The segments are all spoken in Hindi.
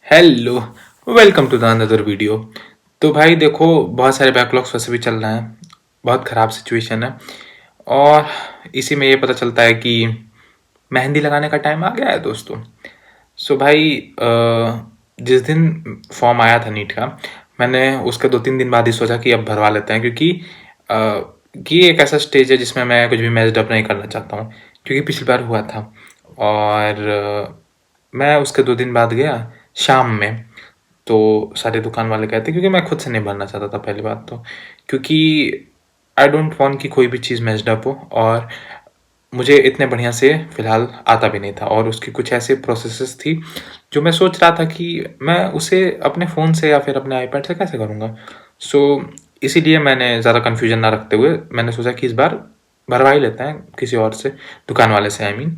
Hello, welcome to the another video. तो भाई देखो, बहुत सारे बैकलॉग्स वैसे भी चल रहे हैं। बहुत ख़राब सिचुएशन है और इसी में ये पता चलता है कि मेहंदी लगाने का टाइम आ गया है दोस्तों। सो भाई जिस दिन फॉर्म आया था नीट का, मैंने उसके 2-3 दिन बाद ही सोचा कि अब भरवा लेते हैं, क्योंकि अ, ये एक ऐसा स्टेज है जिसमें मैं कुछ भी मैच्ड अप नहीं करना चाहता हूँ, क्योंकि पिछली बार हुआ था। और मैं उसके 2 दिन बाद गया शाम में, तो सारे दुकान वाले कहते, क्योंकि मैं खुद से नहीं भरना चाहता था पहली बात तो, क्योंकि आई डोंट वांट कि कोई भी चीज़ मैच्ड अप हो, और मुझे इतने बढ़िया से फ़िलहाल आता भी नहीं था, और उसकी कुछ ऐसे प्रोसेसेस थी जो मैं सोच रहा था कि मैं उसे अपने फ़ोन से या फिर अपने आईपैड से कैसे करूँगा। सो इसीलिए मैंने ज़्यादा कन्फ्यूजन ना रखते हुए मैंने सोचा कि इस बार भरवा ही लेते हैं किसी और से, दुकान वाले से आई मीन।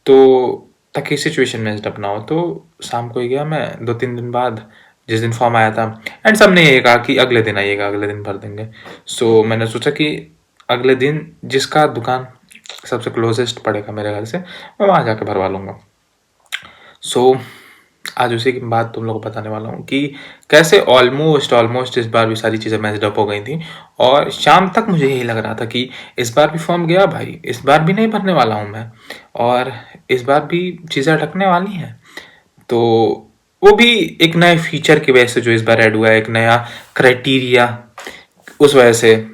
तो ताकि सिचुएशन मैच्ड अप ना हो। तो शाम को ही गया मैं 2-3 दिन बाद, जिस दिन फॉर्म आया था, एंड सबने ये कहा कि अगले दिन आइएगा, अगले दिन भर देंगे। सो मैंने सोचा कि अगले दिन जिसका दुकान सबसे क्लोजेस्ट पड़ेगा मेरे घर से, मैं वहाँ जाके भरवा लूँगा। सो आज उसी की बात तुम लोगों को बताने वाला हूँ कि कैसे ऑलमोस्ट इस बार भी सारी चीज़ें मैच्ड अप हो गई थी, और शाम तक मुझे यही लग रहा था कि इस बार भी फॉर्म गया भाई, इस बार भी नहीं भरने वाला हूँ मैं, और इस बार भी चीज़ें अटकने वाली हैं। तो वो भी एक नए फीचर की वजह से जो इस बार ऐड हुआ है, एक नया क्राइटेरिया, उस वजह से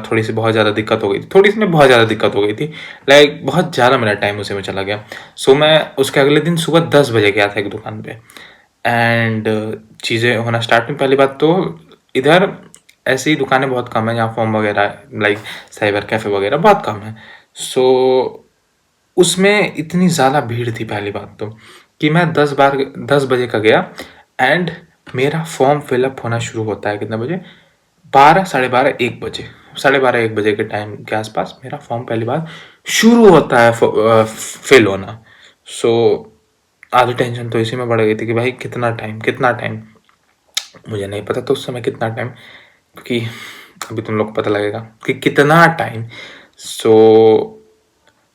थोड़ी सी बहुत ज़्यादा दिक्कत हो गई थी, थोड़ी सी में बहुत ज़्यादा दिक्कत हो गई थी। लाइक बहुत ज़्यादा मेरा टाइम उसी में चला गया। सो मैं उसके अगले दिन सुबह 10 बजे गया था एक दुकान पे, एंड चीज़ें होना स्टार्ट हुई। पहली बात तो इधर ऐसी दुकानें बहुत कम है जहाँ फॉर्म वगैरह, लाइक साइबर कैफ़े वगैरह बहुत कम है। सो उसमें इतनी ज़्यादा भीड़ थी पहली बात तो, कि मैं 10 बजे का गया, एंड मेरा फॉर्म फिलअप होना शुरू होता है कितने बजे, 12, साढ़े 12, 1 बजे, साढ़े 12, 1 बजे के टाइम के आसपास मेरा फॉर्म पहली बार शुरू होता है फिल होना। सो आधी टेंशन तो इसी में बढ़ गई थी कि भाई कितना टाइम मुझे नहीं पता तो उस समय कितना टाइम, क्योंकि अभी तुम लोग को पता लगेगा कि कितना टाइम। सो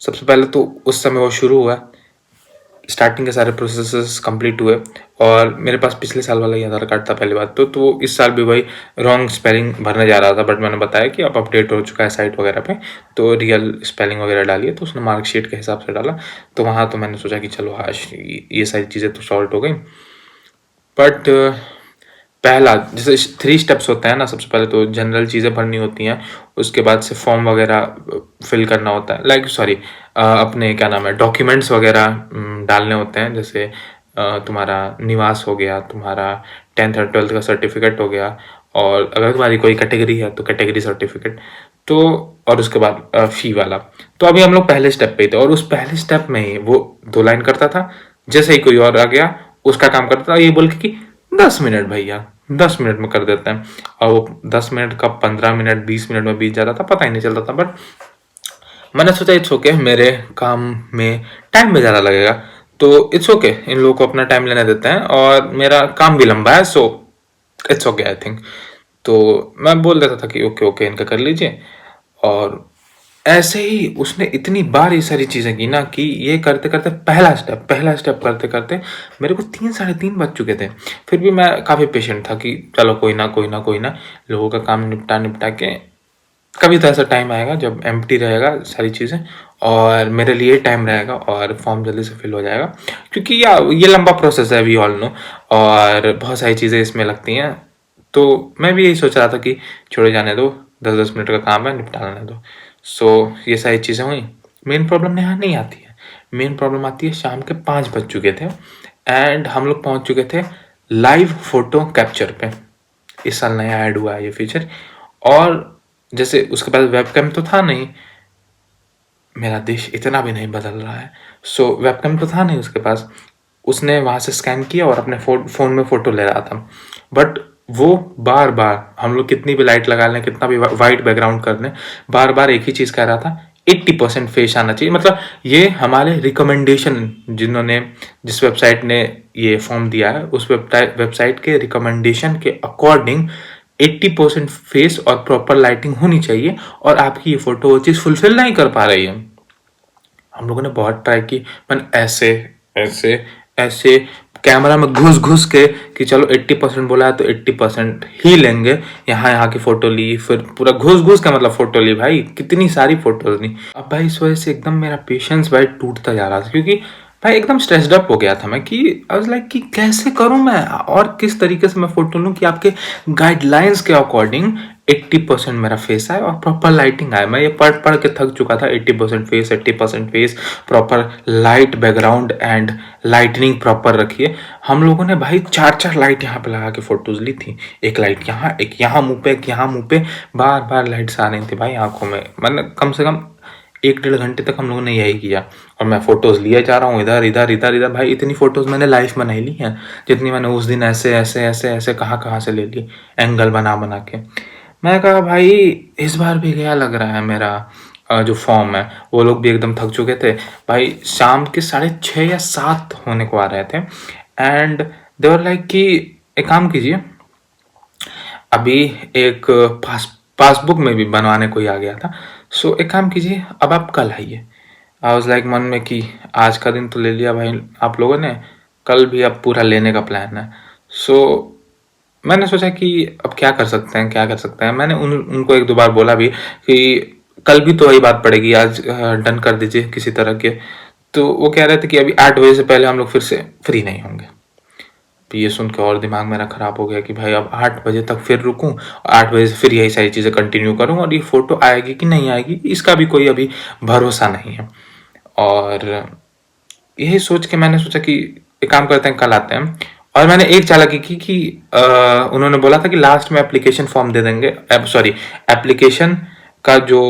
सबसे पहले तो उस समय वो शुरू हुआ, स्टार्टिंग के सारे प्रोसेसेस कंप्लीट हुए, और मेरे पास पिछले साल वाला ही आधार कार्ड था पहली बात तो इस साल भी वही रॉन्ग स्पेलिंग भरने जा रहा था, बट मैंने बताया कि अब अपडेट हो चुका है साइट वगैरह पे, तो रियल स्पेलिंग वगैरह डालिए, तो उसने मार्कशीट के हिसाब से डाला। तो वहाँ तो मैंने सोचा कि चलो आज ये सारी चीज़ें तो सॉल्व हो गई। बट पहला जैसे 3 स्टेप्स होते हैं ना, सबसे पहले तो जनरल चीज़ें भरनी होती हैं, उसके बाद से फॉर्म वगैरह फिल करना होता है, लाइक सॉरी अपने क्या नाम है, डॉक्यूमेंट्स वगैरह डालने होते हैं, जैसे तुम्हारा निवास हो गया, तुम्हारा 10th और 12th का सर्टिफिकेट हो गया, और अगर तुम्हारी कोई कैटेगरी है तो कैटेगरी सर्टिफिकेट, तो और उसके बाद फ़ी वाला। तो अभी हम लोग पहले स्टेप पे ही थे, और उस पहले स्टेप में ही वो 2 लाइन करता था, जैसे ही कोई और आ गया उसका काम करता था ये बोल के कि 10 मिनट भैया, 10 मिनट में कर देते हैं। और वो 10 मिनट का 15 मिनट 20 मिनट में बीत जाता था, पता ही नहीं चलता था। बट मैंने सोचा इट्स ओके, मेरे काम में टाइम भी ज़्यादा लगेगा, तो इट्स ओके, इन लोगों को अपना टाइम लेने देते हैं, और मेरा काम भी लंबा है, so it's okay I think. तो मैं बोल देता था कि ओके ओके इनका कर लीजिए, और ऐसे ही उसने इतनी बार ये सारी चीज़ें की ना, कि ये करते करते पहला स्टेप करते करते मेरे को 3, साढ़े 3 बज चुके थे। फिर भी मैं काफ़ी पेशेंट था कि चलो कोई ना लोगों का काम निपटा के, कभी तो ऐसा टाइम आएगा जब एम्प्टी रहेगा सारी चीज़ें, और मेरे लिए टाइम रहेगा, और फॉर्म जल्दी से फिल हो जाएगा, क्योंकि ये लंबा प्रोसेस है, वी ऑल नो, और बहुत सारी चीज़ें इसमें लगती हैं। तो मैं भी यही सोच रहा था कि छोड़े जाने दो, 10-10 मिनट का काम है, निपटा लेने दो। सो ये सारी चीज़ें हुई। मेन प्रॉब्लम यहाँ नहीं आती है, मेन प्रॉब्लम आती है शाम के 5 बज चुके थे, एंड हम लोग पहुँच चुके थे लाइव फोटो कैप्चर पे। इस साल नया ऐड हुआ है ये फीचर, और जैसे उसके पास वेबकैम तो था नहीं, मेरा देश इतना भी नहीं बदल रहा है। सो वेबकैम तो था नहीं उसके पास, उसने वहाँ से स्कैन किया और अपने फ़ोन में फ़ोटो ले रहा था। बट वो बार बार, हम लोग कितनी भी लाइट लगा लें, कितना भी वाइट बैकग्राउंड कर लें, बार बार एक ही चीज़ कह रहा था, 80% फेस आना चाहिए। मतलब ये हमारे रिकमेंडेशन, जिस वेबसाइट ने ये फॉर्म दिया है, उस वेबसाइट के रिकमेंडेशन के अकॉर्डिंग 80% फेस और प्रॉपर लाइटिंग होनी चाहिए, और आपकी ये फ़ोटो वो चीज़ फुलफिल नहीं कर पा रही है। हम लोगों ने बहुत ट्राई की, मैंने ऐसे ऐसे ऐसे कैमरा में घुस घुस के कि चलो 80% बोला है तो 80% ही लेंगे, यहाँ यहाँ की फोटो ली, फिर पूरा घुस घुस के मतलब फोटो ली भाई, कितनी सारी फोटोज ली। अब भाई इस वजह से एकदम मेरा पेशेंस भाई टूटता जा रहा था, क्योंकि भाई एकदम स्ट्रेस्ड अप हो गया था मैं कि आई वाज लाइक कि कैसे करूं मैं और किस तरीके से मैं फोटो लूं कि आपके गाइडलाइंस के अकॉर्डिंग 80% मेरा फेस आए और प्रॉपर लाइटिंग आए। मैं ये पढ़ पढ़ के थक चुका था, 80% face, 80% face, proper light background and lightning proper रखिए। हम लोगों ने भाई 4-4 लाइट यहाँ पे लगा के फोटोज ली थी, एक लाइट यहाँ, एक यहाँ मुंह पे, एक यहाँ मुंह पे, बार बार लाइट्स आ रही थी भाई आंखों में। मतलब कम से कम 1-1.5 घंटे तक हम लोगों ने यही किया और मैं फोटोज लिए जा रहा हूँ इधर इधर इधर इधर। भाई इतनी फोटोज मैंने लाइफ में नहीं ली हैं जितनी मैंने उस दिन ऐसे ऐसे ऐसे ऐसे कहाँ कहाँ से ले ली, एंगल बना बना के। मैं कहा भाई इस बार भी गया लग रहा है मेरा जो फॉर्म है। वो लोग भी एकदम थक चुके थे भाई, शाम के 6:30 या 7 होने को आ रहे थे एंड देवर लाइक कि एक काम कीजिए, अभी एक पासबुक में भी बनवाने कोई आ गया था, सो एक काम कीजिए अब आप कल आइए। आई वाज लाइक मन में कि आज का दिन तो ले लिया भाई आप लोगों ने, कल भी अब पूरा लेने का प्लान है। सो मैंने सोचा कि अब क्या कर सकते हैं, क्या कर सकते हैं। मैंने उनको 1-2 बार बोला भी कि कल भी तो वही बात पड़ेगी, आज डन कर दीजिए किसी तरह के। तो वो कह रहे थे कि अभी 8 बजे से पहले हम लोग फिर से फ्री नहीं होंगे। तो ये सुन के और दिमाग मेरा खराब हो गया कि भाई अब 8 बजे तक फिर रुकूं और 8 बजे से फिर यही सारी चीज़ें कंटिन्यू करूं और ये फोटो आएगी कि नहीं आएगी इसका भी कोई अभी भरोसा नहीं है। और यही सोच के मैंने सोचा कि एक काम करते हैं कल आते हैं। और मैंने एक चालाकी की कि उन्होंने बोला था कि लास्ट में एप्लीकेशन फॉर्म दे देंगे, सॉरी एप्लीकेशन का जो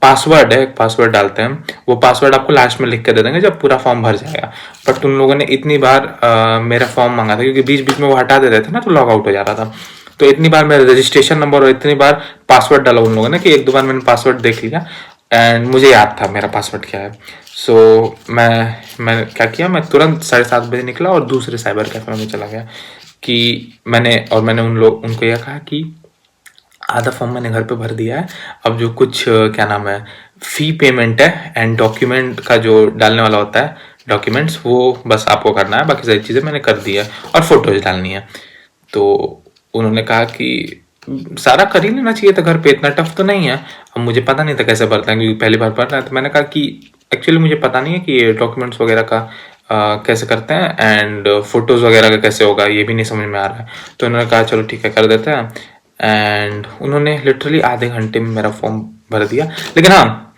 पासवर्ड है, पासवर्ड डालते हैं, वो पासवर्ड आपको लास्ट में लिख के दे देंगे जब पूरा फॉर्म भर जाएगा। बट उन लोगों ने इतनी बार मेरा फॉर्म मांगा था, क्योंकि बीच बीच में वो हटा देते थे ना तो लॉग आउट हो जाता था। तो इतनी बार मेरा रजिस्ट्रेशन नंबर और इतनी बार पासवर्ड डाला उन लोगों ने कि 1-2 बार मैंने पासवर्ड देख लिया एंड मुझे याद था मेरा पासवर्ड क्या है। सो मैं क्या किया, मैं तुरंत 7:30 बजे निकला और दूसरे साइबर कैफे में चला गया कि मैंने उनको यह कहा कि आधा फॉर्म मैंने घर पे भर दिया है, अब जो कुछ क्या नाम है फी पेमेंट है एंड डॉक्यूमेंट का जो डालने वाला होता है डॉक्यूमेंट्स, वो बस आपको करना है, बाकी सारी चीज़ें मैंने कर दी है और फोटोज डालनी है। तो उन्होंने कहा कि सारा कर ही लेना चाहिए था घर पे, इतना टफ तो नहीं है। अब मुझे पता नहीं था कैसे भरना है, क्योंकि पहली बार भर रहा है। तो मैंने कहा कि एक्चुअली मुझे पता नहीं है कि ये डॉक्यूमेंट्स वगैरह का कैसे करते हैं एंड फोटोज़ वगैरह का कैसे होगा, ये भी नहीं समझ में आ रहा है। तो उन्होंने कहा चलो ठीक है कर देते हैं एंड उन्होंने लिटरली आधे घंटे में मेरा फॉर्म भर दिया। लेकिन हाँ,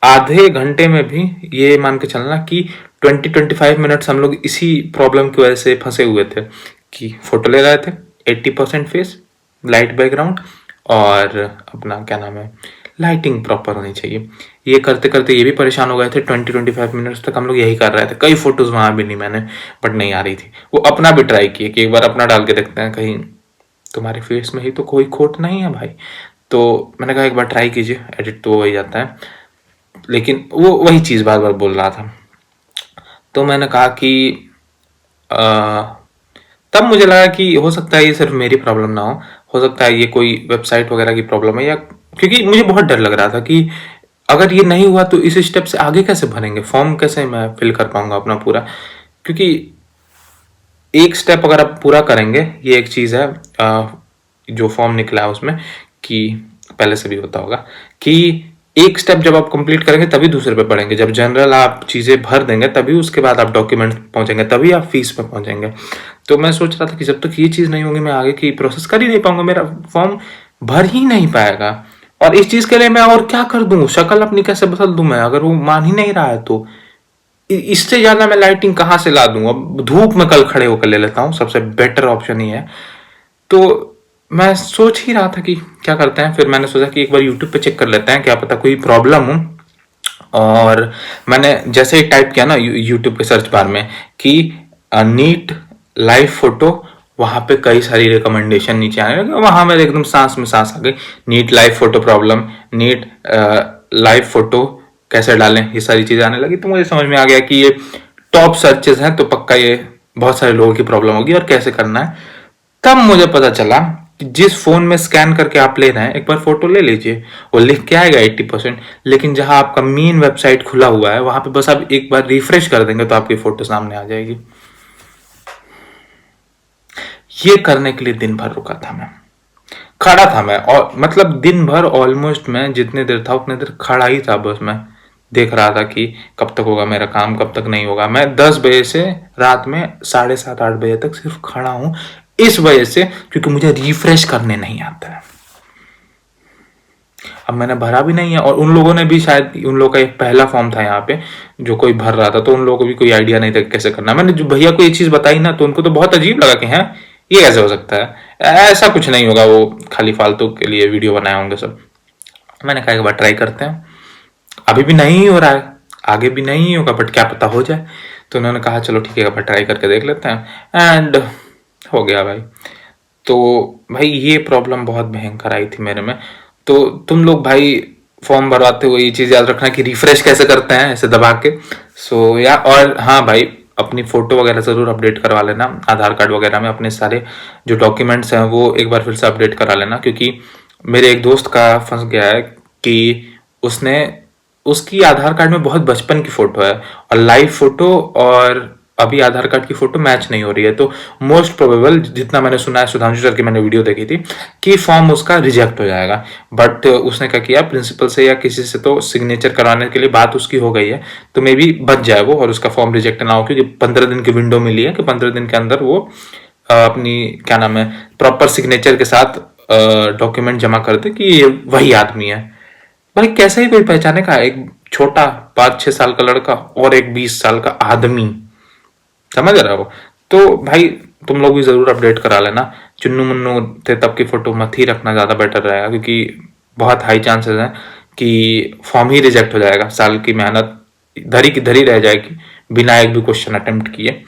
आधे घंटे में भी ये मान के चलना कि 20-25 मिनट्स हम लोग इसी प्रॉब्लम की वजह से फंसे हुए थे कि फोटो ले रहे थे 80% फेस, लाइट बैकग्राउंड और अपना क्या नाम है लाइटिंग प्रॉपर होनी चाहिए। ये करते करते ये भी परेशान हो गए थे, 20-25 मिनट्स तक हम लोग यही कर रहे थे। कई फोटोज वहां भी नहीं मैंने, बट नहीं आ रही थी। वो अपना भी ट्राई किए कि एक बार अपना डाल के देखते हैं, कहीं तुम्हारे फेस में ही तो कोई खोट नहीं है भाई। तो मैंने कहा एक बार ट्राई कीजिए, एडिट तो हो ही जाता है। लेकिन वो वही चीज़ बार बार बोल रहा था। तो मैंने कहा कि तब मुझे लगा कि हो सकता है ये सिर्फ मेरी प्रॉब्लम ना हो सकता है ये कोई वेबसाइट वगैरह की प्रॉब्लम है, या क्योंकि मुझे बहुत डर लग रहा था कि अगर ये नहीं हुआ तो इस स्टेप से आगे कैसे भरेंगे फॉर्म, कैसे मैं फिल कर पाऊंगा अपना पूरा। क्योंकि एक स्टेप अगर आप पूरा करेंगे, ये एक चीज़ है जो फॉर्म निकला है उसमें कि पहले से भी होता होगा कि एक स्टेप जब आप कंप्लीट करेंगे तभी दूसरे पे बढ़ेंगे। जब जनरल आप चीज़ें भर देंगे तभी उसके बाद आप डॉक्यूमेंट पहुंचेंगे, तभी आप फीस पे पहुंचेंगे। तो मैं सोच रहा था कि जब तक ये चीज़ नहीं होगी मैं आगे की प्रोसेस कर ही नहीं पाऊंगा, मेरा फॉर्म भर ही नहीं पाएगा। और इस चीज़ के लिए मैं और क्या कर दूँ, शक्ल अपनी कैसे बदल दूँ मैं, अगर वो मान ही नहीं रहा है तो इससे ज़्यादा मैं लाइटिंग कहाँ से ला दूँ। अब धूप में कल खड़े होकर ले लेता हूँ, सबसे बेटर ऑप्शन ही है। तो मैं सोच ही रहा था कि क्या करते हैं, फिर मैंने सोचा कि एक बार यूट्यूब पे चेक कर लेते हैं, क्या पता कोई प्रॉब्लम हो। और मैंने जैसे ही टाइप किया ना यूट्यूब के सर्च बार में कि नीट लाइव फोटो, वहाँ पे कई सारी रिकमेंडेशन नीचे आने लगे। वहाँ मेरे एकदम सांस में सांस आ गई। NEET live photo problem, NEET live photo कैसे डालें, ये सारी चीज़ें आने लगी। तो मुझे समझ में आ गया कि ये टॉप सर्चेस हैं, तो पक्का ये बहुत सारे लोगों की प्रॉब्लम होगी और कैसे करना है। तब मुझे पता चला कि जिस फोन में स्कैन करके आप ले रहे हैं, एक बार फोटो ले लीजिए, वो लिख के आएगा 80%, लेकिन जहां आपका मेन वेबसाइट खुला हुआ है वहां पे बस आप एक बार रिफ्रेश कर देंगे तो आपकी फोटो सामने आ जाएगी। ये करने के लिए दिन भर रुका था मैं, खड़ा था मैं, और मतलब दिन भर ऑलमोस्ट मैं जितनी देर था उतनी देर खड़ा ही था, बस मैं देख रहा था कि कब तक होगा मेरा काम, कब तक नहीं होगा। मैं 10 बजे से रात में 7:30-8 बजे तक सिर्फ खड़ा हूँ, इस वजह से क्योंकि मुझे रिफ्रेश करने नहीं आता है। अब मैंने भरा भी नहीं है, और उन लोगों ने भी शायद, उन लोगों का एक पहला फॉर्म था यहाँ पे जो कोई भर रहा था, तो उन लोगों को भी कोई आइडिया नहीं था कैसे करना। मैंने जो भैया को ये चीज़ बताई ना, तो उनको तो बहुत अजीब लगा कि हैं ये कैसे हो सकता है, ऐसा कुछ नहीं होगा, वो खाली फालतू के लिए वीडियो बनाए होंगे सब। मैंने कहा एक बार ट्राई करते हैं, अभी भी नहीं हो रहा है, आगे भी नहीं होगा, बट क्या पता हो जाए। तो उन्होंने कहा चलो ठीक है, एक बार ट्राई करके देख लेते हैं, एंड हो गया भाई। तो भाई ये प्रॉब्लम बहुत भयंकर आई थी मेरे में। तो तुम लोग भाई फॉर्म भरवाते हुए ये चीज़ याद रखना कि रिफ्रेश कैसे करते हैं ऐसे दबा के। सो या और हाँ भाई, अपनी फ़ोटो वगैरह ज़रूर अपडेट करवा लेना, आधार कार्ड वगैरह में अपने सारे जो डॉक्यूमेंट्स हैं वो एक बार फिर से अपडेट करा लेना, क्योंकि मेरे एक दोस्त का फंस गया है कि उसने, उसकी आधार कार्ड में बहुत बचपन की फ़ोटो है और लाइव फ़ोटो और अभी आधार कार्ड की फ़ोटो मैच नहीं हो रही है। तो मोस्ट प्रोबेबल, जितना मैंने सुना है सुधांशु सर की मैंने वीडियो देखी थी, कि फॉर्म उसका रिजेक्ट हो जाएगा। बट उसने क्या किया, प्रिंसिपल से या किसी से तो सिग्नेचर कराने के लिए बात उसकी हो गई है, तो मे बी बच जाए वो और उसका फॉर्म रिजेक्ट ना हो, क्योंकि 15 दिन की विंडो मिली है कि 15 दिन के अंदर वो अपनी क्या नाम है प्रॉपर सिग्नेचर के साथ डॉक्यूमेंट जमा कर दे कि ये वही आदमी है। भाई कैसे ही कोई पहचाने का, एक छोटा 5-6 साल का लड़का और एक 20 साल का आदमी, समझ रहे हो। तो भाई तुम लोग भी जरूर अपडेट करा लेना। चुन्नू मुन्नू थे तब की फोटो मत ही रखना, ज्यादा बेटर रहेगा, क्योंकि बहुत हाई चांसेस हैं कि फॉर्म ही रिजेक्ट हो जाएगा, साल की मेहनत धरी की धरी रह जाएगी बिना एक भी क्वेश्चन अटेम्प्ट किए।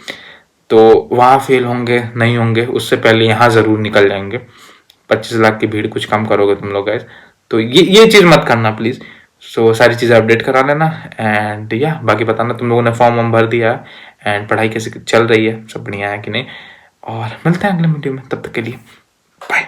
तो वहाँ फेल होंगे नहीं होंगे उससे पहले यहाँ जरूर निकल जाएंगे। 25 लाख की भीड़, कुछ कम करोगे तुम लोग गाइस। तो ये चीज़ मत करना प्लीज़। सो सारी चीज़ें अपडेट करा लेना, एंड या बाकी बताना तुम लोगों ने फॉर्म वॉर्म भर दिया है एंड पढ़ाई कैसे चल रही है, सब बढ़िया है कि नहीं। और मिलते हैं अगले वीडियो में, तब तक के लिए बाय।